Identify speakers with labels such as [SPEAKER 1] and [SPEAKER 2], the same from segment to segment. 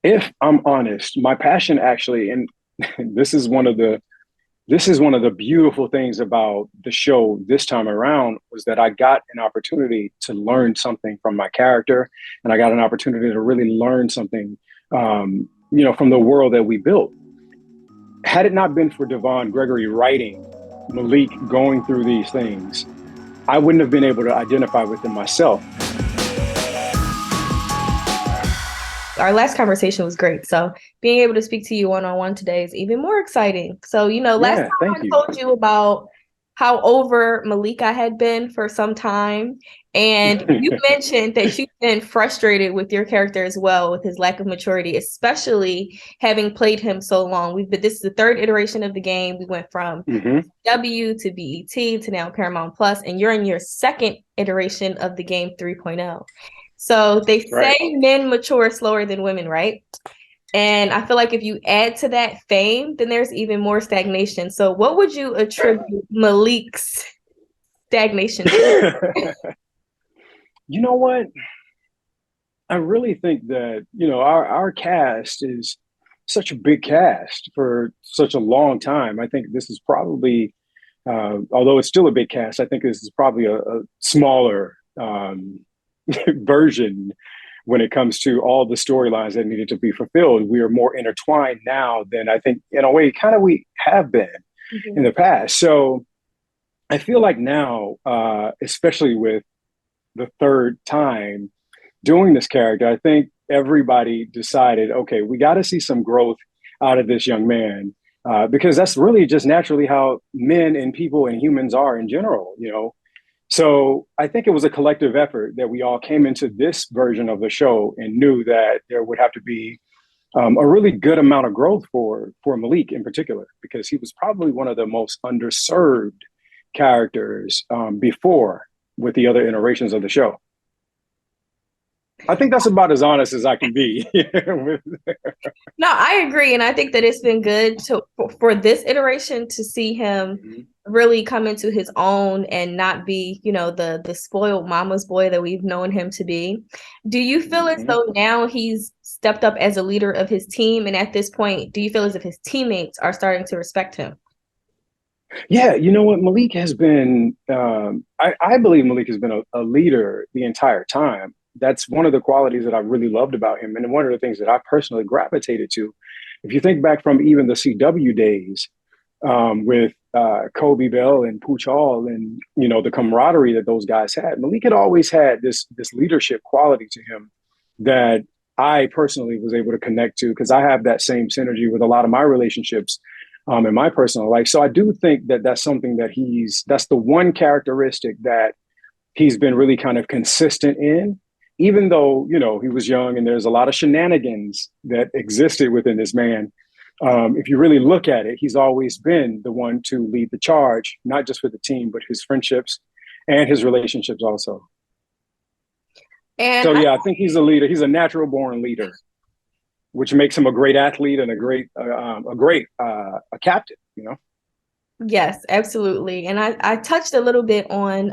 [SPEAKER 1] If I'm honest, my passion actually, and this is one of the this is one of the beautiful things about the show this time around, was that I got an opportunity to learn something from my character, and I got an opportunity to really learn something, from the world that we built. Had it not been for Devon Gregory writing Malik going through these things, I wouldn't have been able to identify with them myself.
[SPEAKER 2] Our last conversation was great. So being able to speak to you one-on-one today is even more exciting. So, last
[SPEAKER 1] Yeah,
[SPEAKER 2] time
[SPEAKER 1] thank
[SPEAKER 2] I
[SPEAKER 1] you.
[SPEAKER 2] told you about how over Malika had been for some time. And you mentioned that you've been frustrated with your character as well, with his lack of maturity, especially having played him so long. This is the third iteration of the game. We went from
[SPEAKER 1] Hmm.
[SPEAKER 2] W to BET to now Paramount Plus, and you're in your second iteration of the game 3.0. So they say
[SPEAKER 1] Right.
[SPEAKER 2] men mature slower than women, right? And I feel like if you add to that fame, then there's even more stagnation. So what would you attribute Malik's stagnation to?
[SPEAKER 1] You know what? I really think that, our cast is such a big cast for such a long time. I think this is probably, although it's still a big cast, I think this is probably a smaller version when it comes to all the storylines that needed to be fulfilled. We are more intertwined now than I think, in a way, kind of we have been in
[SPEAKER 2] Mhm.
[SPEAKER 1] the past. So I feel like now, especially with the third time doing this character, I think everybody decided, okay, we got to see some growth out of this young man, because that's really just naturally how men and people and humans are in general. So I think it was a collective effort that we all came into this version of the show and knew that there would have to be a really good amount of growth for Malik in particular, because he was probably one of the most underserved characters before with the other iterations of the show. I think that's about as honest as I can be.
[SPEAKER 2] No, I agree, and I think that it's been good for this iteration to see him
[SPEAKER 1] Mhm.
[SPEAKER 2] really come into his own and not be, the spoiled mama's boy that we've known him to be. Do you feel as
[SPEAKER 1] Mhm.
[SPEAKER 2] though now he's stepped up as a leader of his team, and at this point, do you feel as if his teammates are starting to respect him?
[SPEAKER 1] Yeah, you know what? Malik has been, I believe Malik has been a leader the entire time. That's one of the qualities that I really loved about him. And one of the things that I personally gravitated to. If you think back from even the CW days, with Coby Bell and Pooch Hall, and the camaraderie that those guys had, Malik had always had this leadership quality to him that I personally was able to connect to, because I have that same synergy with a lot of my relationships in my personal life. So I do think that that's something that that's the one characteristic that he's been really kind of consistent in, even though, he was young and there's a lot of shenanigans that existed within this man. If you really look at it, he's always been the one to lead the charge, not just with the team, but his friendships and his relationships also.
[SPEAKER 2] And
[SPEAKER 1] So
[SPEAKER 2] I
[SPEAKER 1] yeah, I think he's a leader. He's a natural born leader, which makes him a great athlete and a captain.
[SPEAKER 2] Yes, absolutely. And I touched a little bit on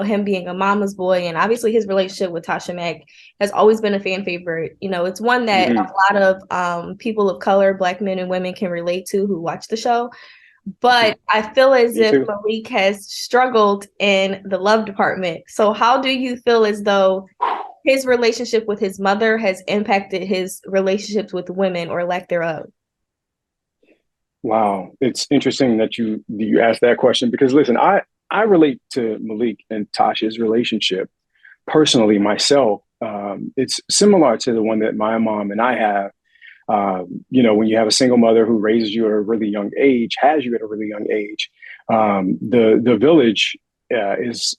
[SPEAKER 2] him being a mama's boy, and obviously his relationship with Tasha Mack has always been a fan favorite. It's one that
[SPEAKER 1] Mm-hmm.
[SPEAKER 2] a lot of people of color, black men and women can relate to who watch the show. But I feel as
[SPEAKER 1] Me
[SPEAKER 2] if
[SPEAKER 1] too.
[SPEAKER 2] Malik has struggled in the love department. So how do you feel as though his relationship with his mother has impacted his relationships with women or lack thereof?
[SPEAKER 1] Wow, it's interesting that you asked that question, because listen, I relate to Malik and Tasha's relationship personally myself. It's similar to the one that my mom and I have. When you have a single mother who raises you at a really young age, has you at a really young age, the village is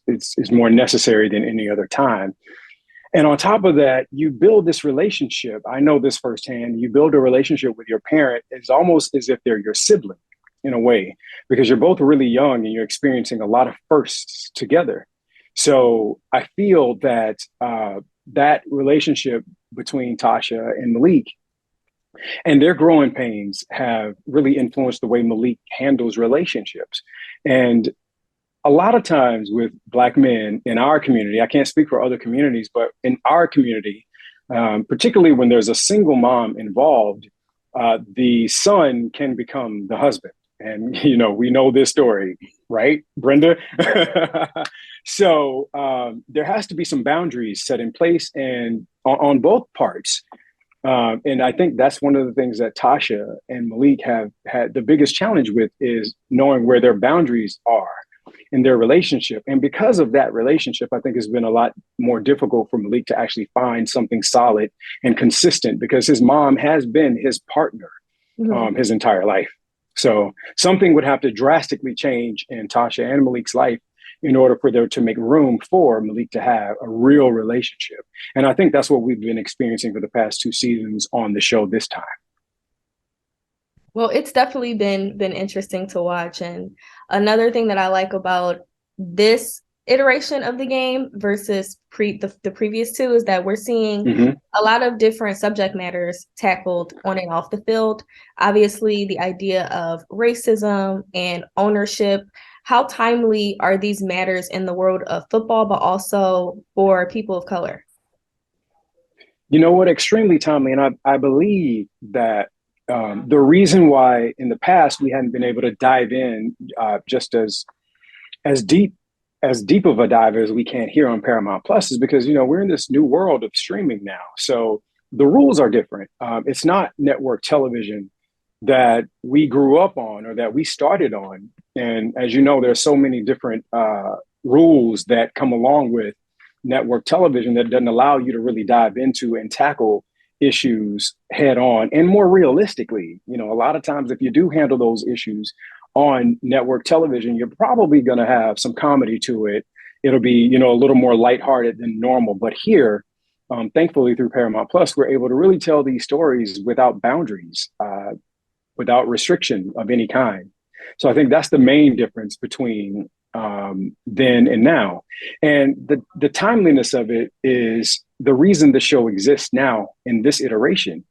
[SPEAKER 1] more necessary than any other time. And on top of that, you build this relationship. I know this firsthand. You build a relationship with your parent. It's almost as if they're your sibling in a way, because you're both really young and you're experiencing a lot of firsts together. So I feel that that relationship between Tasha and Malik and their growing pains have really influenced the way Malik handles relationships. And a lot of times with Black men in our community, I can't speak for other communities, but in our community, Particularly when there's a single mom involved, the son can become the husband. And, we know this story, right, Brenda? So there has to be some boundaries set in place and on both parts. And I think that's one of the things that Tasha and Malik have had the biggest challenge with is knowing where their boundaries are in their relationship. And because of that relationship, I think it's been a lot more difficult for Malik to actually find something solid and consistent because his mom has been his partner his entire life. So something would have to drastically change in Tasha and Malik's life in order for there to make room for Malik to have a real relationship. And I think that's what we've been experiencing for the past 2 seasons on the show this time.
[SPEAKER 2] Well, it's definitely been interesting to watch. And another thing that I like about this iteration of the game versus the previous two is that we're seeing a lot of different subject matters tackled on and off the field. Obviously, the idea of racism and ownership. How timely are these matters in the world of football, but also for people of color?
[SPEAKER 1] You know what? Extremely timely. And I believe that the reason why in the past we hadn't been able to dive in just as deep of a dive as we can here on Paramount Plus is because, we're in this new world of streaming now. So the rules are different. It's not network television that we grew up on or that we started on. And as you know, there's so many different rules that come along with network television that doesn't allow you to really dive into and tackle issues head on and more realistically. A lot of times if you do handle those issues on network television, you're probably going to have some comedy to it. It'll be, a little more lighthearted than normal. But here, thankfully through Paramount Plus, we're able to really tell these stories without boundaries, without restriction of any kind. So I think that's the main difference between then and now. And the timeliness of it is the reason the show exists now in this iteration.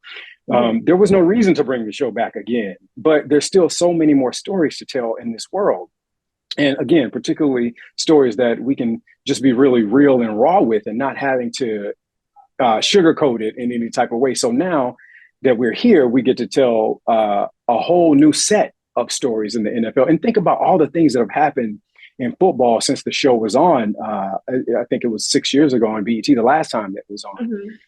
[SPEAKER 1] There was no reason to bring the show back again, but there's still so many more stories to tell in this world. And again, particularly stories that we can just be really real and raw with and not having to sugarcoat it in any type of way. So now that we're here, we get to tell a whole new set of stories in the NFL and think about all the things that have happened in football since the show was on. I think it was 6 years ago on BET, the last time that was on.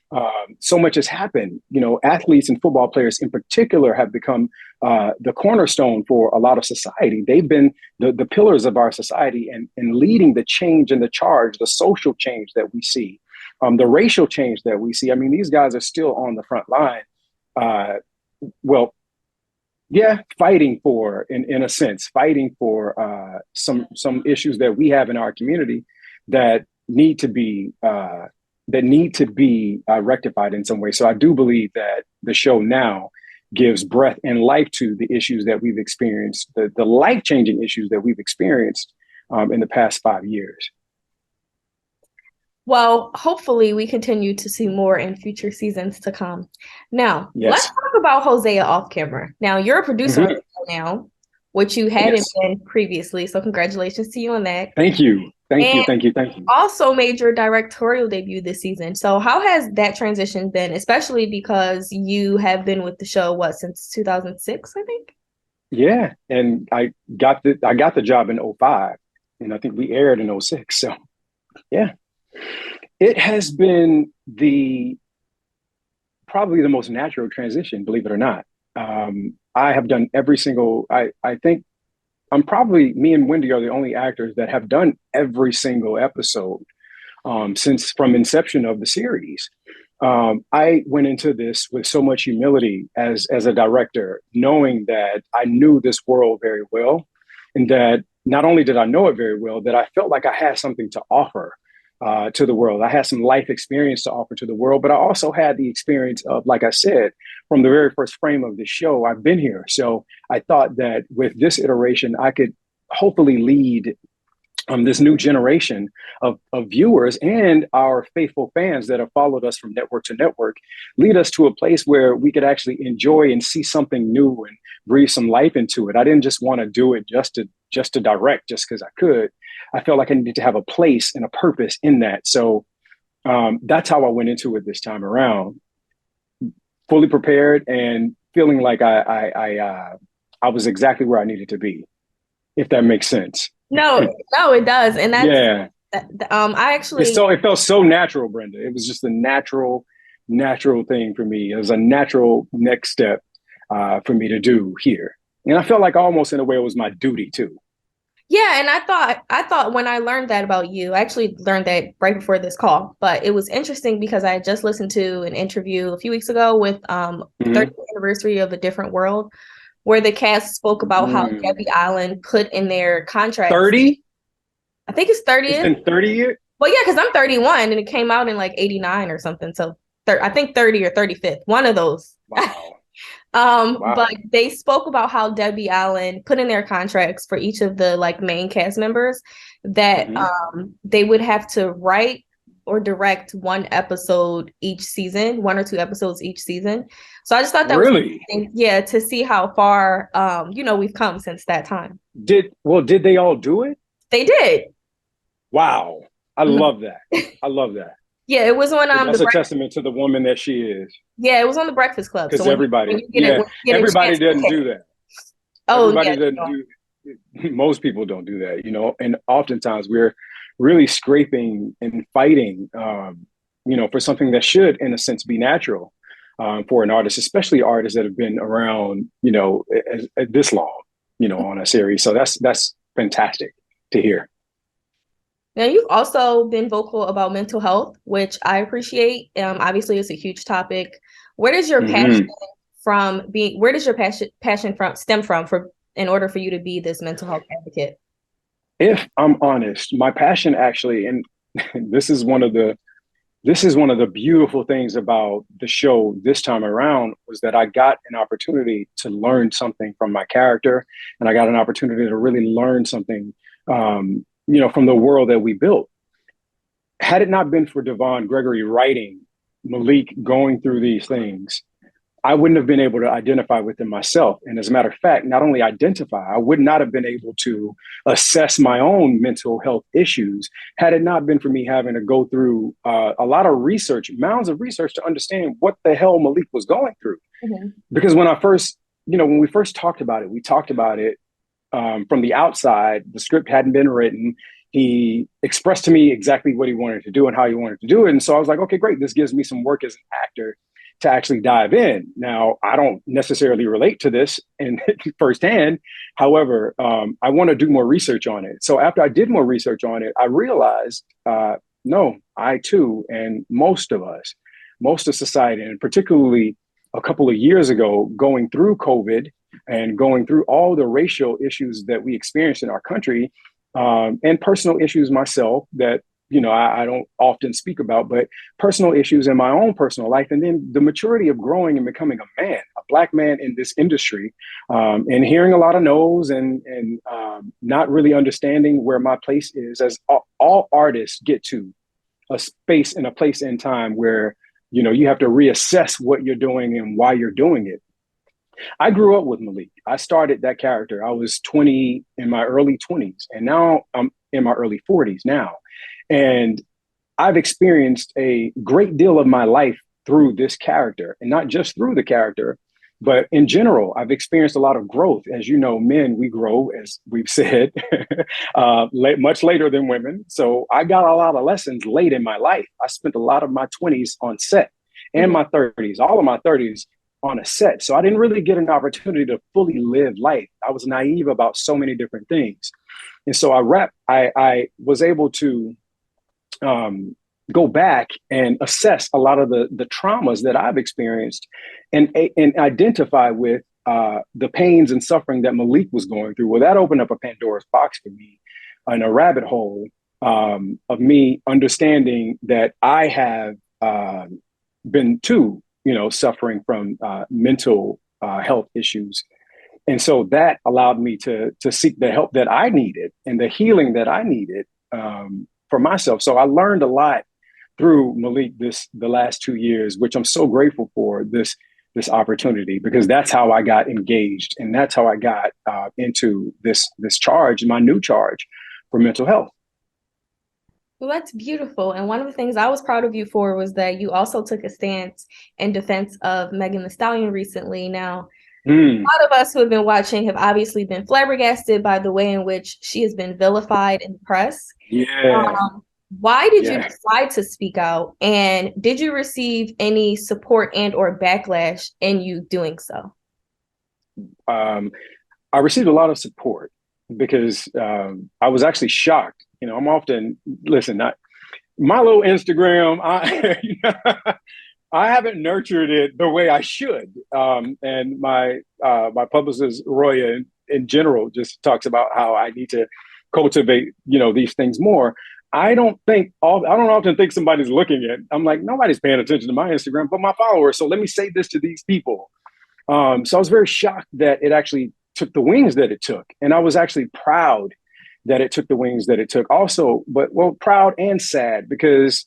[SPEAKER 1] So much has happened. Athletes and football players in particular have become the cornerstone for a lot of society. They've been the pillars of our society and leading the change and the charge, the social change that we see, the racial change that we see. I mean, these guys are still on the front line. Fighting for, in a sense, fighting for some issues that we have in our community that need to be rectified in some way. So I do believe that the show now gives breath and life to the issues that we've experienced, the life-changing issues that we've experienced in the past 5 years.
[SPEAKER 2] Well, hopefully we continue to see more in future seasons to come. Now, let's talk about Hosea off camera. Now, you're a producer on the show now, which you hadn't been previously. So congratulations to you on that.
[SPEAKER 1] Thank you. Thank you.
[SPEAKER 2] Also made your directorial debut this season. So how has that transition been, especially because you have been with the show, since 2006, I think? Yeah.
[SPEAKER 1] And I got the job in 2005, and I think we aired in 2006. So, yeah. It has been probably the most natural transition, believe it or not. I have done every single, I think me and Wendy are the only actors that have done every single episode from inception of the series. I went into this with so much humility as a director, knowing that I knew this world very well, and that not only did I know it very well, that I felt like I had something to offer to the world. I had some life experience to offer to the world, but I also had the experience of, like I said, from the very first frame of the show, I've been here. So I thought that with this iteration, I could hopefully lead this new generation of viewers and our faithful fans that have followed us from network to network, lead us to a place where we could actually enjoy and see something new and breathe some life into it. I didn't just want to do it just to direct, just because I could. I felt like I needed to have a place and a purpose in that. So That's how I went into it this time around, fully prepared and feeling like I was exactly where I needed to be, if that makes sense.
[SPEAKER 2] No, it does. And that's
[SPEAKER 1] Yeah.
[SPEAKER 2] I actually
[SPEAKER 1] It felt so natural, Brenda. It was just a natural thing for me. It was a natural next step for me to do here. And I felt like almost in a way it was my duty too.
[SPEAKER 2] yeah, and I thought when I learned that about you, I actually learned that right before this call, but it was interesting because I had just listened to an interview a few weeks ago with 30th
[SPEAKER 1] Mm-hmm.
[SPEAKER 2] anniversary of A Different World, where the cast spoke about how Debbie Allen put in their contracts.
[SPEAKER 1] 30?
[SPEAKER 2] I think it's
[SPEAKER 1] It's
[SPEAKER 2] 30th.
[SPEAKER 1] been 30 years?
[SPEAKER 2] Well, yeah, because I'm 31 and it came out in like 89 or something. So I think 30 or 35th, one of those.
[SPEAKER 1] Wow.
[SPEAKER 2] But
[SPEAKER 1] Wow.
[SPEAKER 2] they spoke about how Debbie Allen put in their contracts for each of the like main cast members that
[SPEAKER 1] Mm-hmm.
[SPEAKER 2] they would have to write or direct one episode each season, one or two episodes each season. So I just thought that was
[SPEAKER 1] Really?
[SPEAKER 2] interesting, yeah, to see how far we've come since that time.
[SPEAKER 1] Did they all do it?
[SPEAKER 2] They did.
[SPEAKER 1] Wow. I
[SPEAKER 2] Mhm.
[SPEAKER 1] love that. I love that.
[SPEAKER 2] Yeah, it was on
[SPEAKER 1] That's a testament to the woman that she is.
[SPEAKER 2] yeah, it was on the Breakfast Club. So
[SPEAKER 1] Because everybody, yeah,
[SPEAKER 2] when you get a
[SPEAKER 1] everybody
[SPEAKER 2] chance to
[SPEAKER 1] doesn't
[SPEAKER 2] catch
[SPEAKER 1] do
[SPEAKER 2] it.
[SPEAKER 1] that.
[SPEAKER 2] Oh yeah,
[SPEAKER 1] Everybody doesn't
[SPEAKER 2] no.
[SPEAKER 1] do, most people don't do that, and oftentimes we're really scraping and fighting, for something that should, in a sense, be natural for an artist, especially artists that have been around, this long, on a series. So that's fantastic to hear.
[SPEAKER 2] Now you've also been vocal about mental health, which I appreciate. Obviously, it's a huge topic. Where does your passion
[SPEAKER 1] Mm-hmm.
[SPEAKER 2] where does your passion from stem from for in order for you to be this mental health advocate?
[SPEAKER 1] If I'm honest, my passion actually, and this is one of the this is one of the beautiful things about the show this time around, was that I got an opportunity to learn something from my character, and I got an opportunity to really learn something, from the world that we built. Had it not been for Devon Gregory writing Malik going through these things, I wouldn't have been able to identify with them myself. And as a matter of fact, not only identify, I would not have been able to assess my own mental health issues had it not been for me having to go through a lot of research, mounds of research to understand what the hell Malik was going through.
[SPEAKER 2] Mm-hmm.
[SPEAKER 1] Because when we first talked about it, we talked about it from the outside. The script hadn't been written. He expressed to me exactly what he wanted to do and how he wanted to do it. And so I was like, okay, great. This gives me some work as an actor to actually dive in. Now, I don't necessarily relate to this in firsthand. However, I want to do more research on it. So after I did more research on it, I realized, no, I too, and most of us, most of society, and particularly a couple of years ago, going through COVID and going through all the racial issues that we experienced in our country, and personal issues myself that I don't often speak about, but personal issues in my own personal life, and then the maturity of growing and becoming a man, a Black man in this industry, and hearing a lot of no's and not really understanding where my place is, as all artists get to a space and a place in time where you have to reassess what you're doing and why you're doing it. I grew up with Malik. I started that character. I was 20 in my early 20s, and now I'm in my early 40s now. And I've experienced a great deal of my life through this character, and not just through the character, but in general, I've experienced a lot of growth. As you know, men, we grow, as we've said, much later than women. So I got a lot of lessons late in my life. I spent a lot of my 20s on set and
[SPEAKER 2] Mm-hmm.
[SPEAKER 1] my 30s, all of my 30s on a set. So I didn't really get an opportunity to fully live life. I was naive about so many different things. And so I was able to go back and assess a lot of the traumas that I've experienced, and identify with the pains and suffering that Malik was going through. Well, that opened up a Pandora's box for me, and a rabbit hole of me understanding that I have been too, suffering from mental health issues. And so that allowed me to seek the help that I needed and the healing that I needed for myself. So I learned a lot through Malik the last 2 years, which I'm so grateful for this opportunity, because that's how I got engaged, and that's how I got into this charge, my new charge for mental health.
[SPEAKER 2] Well, that's beautiful. And one of the things I was proud of you for was that you also took a stance in defense of Megan Thee Stallion recently. Now,
[SPEAKER 1] Mm,
[SPEAKER 2] a lot of us who have been watching have obviously been flabbergasted by the way in which she has been vilified in the press.
[SPEAKER 1] yeah,
[SPEAKER 2] Um, why did you
[SPEAKER 1] yeah.
[SPEAKER 2] decide to speak out? And did you receive any support and or backlash in you doing so?
[SPEAKER 1] Um, I received a lot of support because I was actually shocked. You know, I'm often listen. My little Instagram, I haven't nurtured it the way I should. And my publicist Roya in general just talks about how I need to cultivate, these things more. I don't often think somebody's looking at. I'm like, nobody's paying attention to my Instagram, but my followers. So let me say this to these people. So I was very shocked that it actually took the wings that it took, and I was actually proud that it took the wings that it took. Also, proud and sad because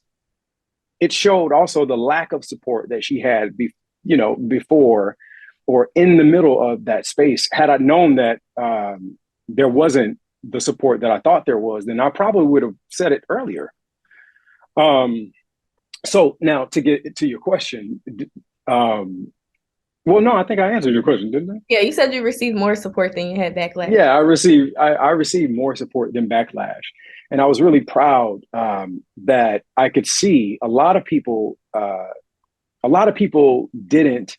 [SPEAKER 1] it showed also the lack of support that she had, before or in the middle of that space. Had I known that there wasn't the support that I thought there was, then I probably would have said it earlier. So now to get to your question, well, no, I think I answered your question, didn't I?
[SPEAKER 2] Yeah, you said you received more support than you had backlash.
[SPEAKER 1] Yeah, I received more support than backlash, and I was really proud that I could see a lot of people. A lot of people didn't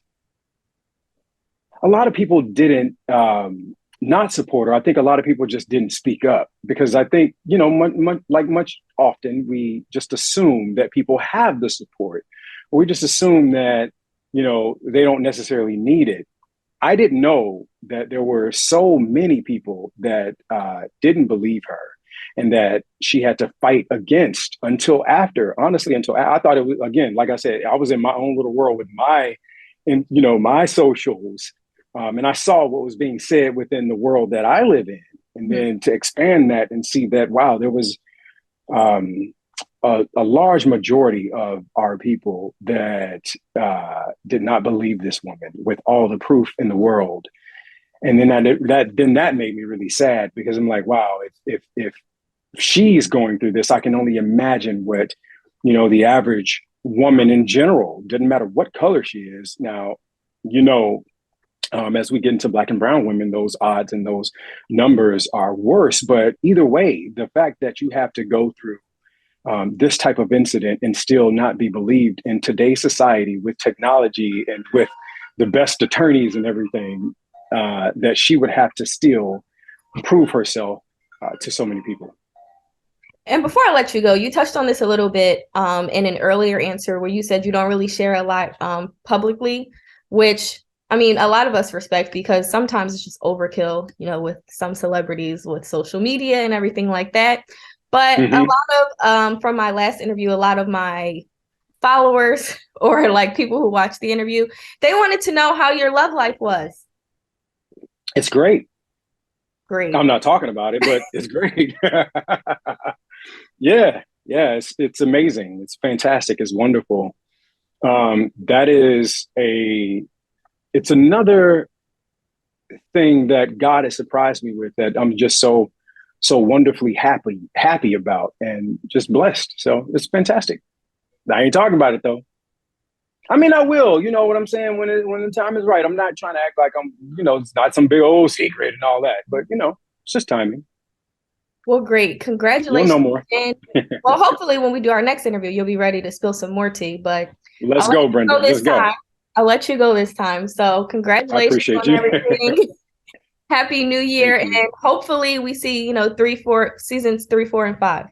[SPEAKER 1] not support her. I think a lot of people just didn't speak up because I think much often we just assume that people have the support, or we just assume that they don't necessarily need it. I didn't know that there were so many people that didn't believe her and that she had to fight against until after, honestly, until I thought it was, again, like I said, I was in my own little world with my socials. And I saw what was being said within the world that I live in. And then to expand that and see that, wow, there was a large majority of our people that did not believe this woman with all the proof in the world. And then that made me really sad because I'm like, wow, if she's going through this, I can only imagine what, the average woman in general, doesn't matter what color she is. Now, as we get into Black and brown women, those odds and those numbers are worse. But either way, the fact that you have to go through this type of incident and still not be believed in today's society with technology and with the best attorneys and everything, that she would have to still prove herself to so many people.
[SPEAKER 2] And before I let you go, you touched on this a little bit in an earlier answer where you said you don't really share a lot publicly, which I mean, a lot of us respect because sometimes it's just overkill, with some celebrities with social media and everything like that. But a lot of, from my last interview, a lot of my followers or like people who watched the interview, they wanted to know how your love life was.
[SPEAKER 1] It's great.
[SPEAKER 2] Great.
[SPEAKER 1] I'm not talking about it, but it's great. Yeah, it's amazing. It's fantastic. It's wonderful. It's another thing that God has surprised me with that I'm just so wonderfully happy about and just blessed. So it's fantastic. I ain't talking about it though. I mean, I will, you know what I'm saying? When the time is right. I'm not trying to act like I'm, it's not some big old secret and all that, but it's just timing.
[SPEAKER 2] Well, great. Congratulations.
[SPEAKER 1] You'll know more.
[SPEAKER 2] And, well, hopefully when we do our next interview, you'll be ready to spill some more tea, but
[SPEAKER 1] let's go, Brenda. Let's go.
[SPEAKER 2] I'll let you go this time. So congratulations
[SPEAKER 1] I appreciate
[SPEAKER 2] on
[SPEAKER 1] you.
[SPEAKER 2] everything. Happy New Year. And hopefully we see, seasons 3, 4, and 5.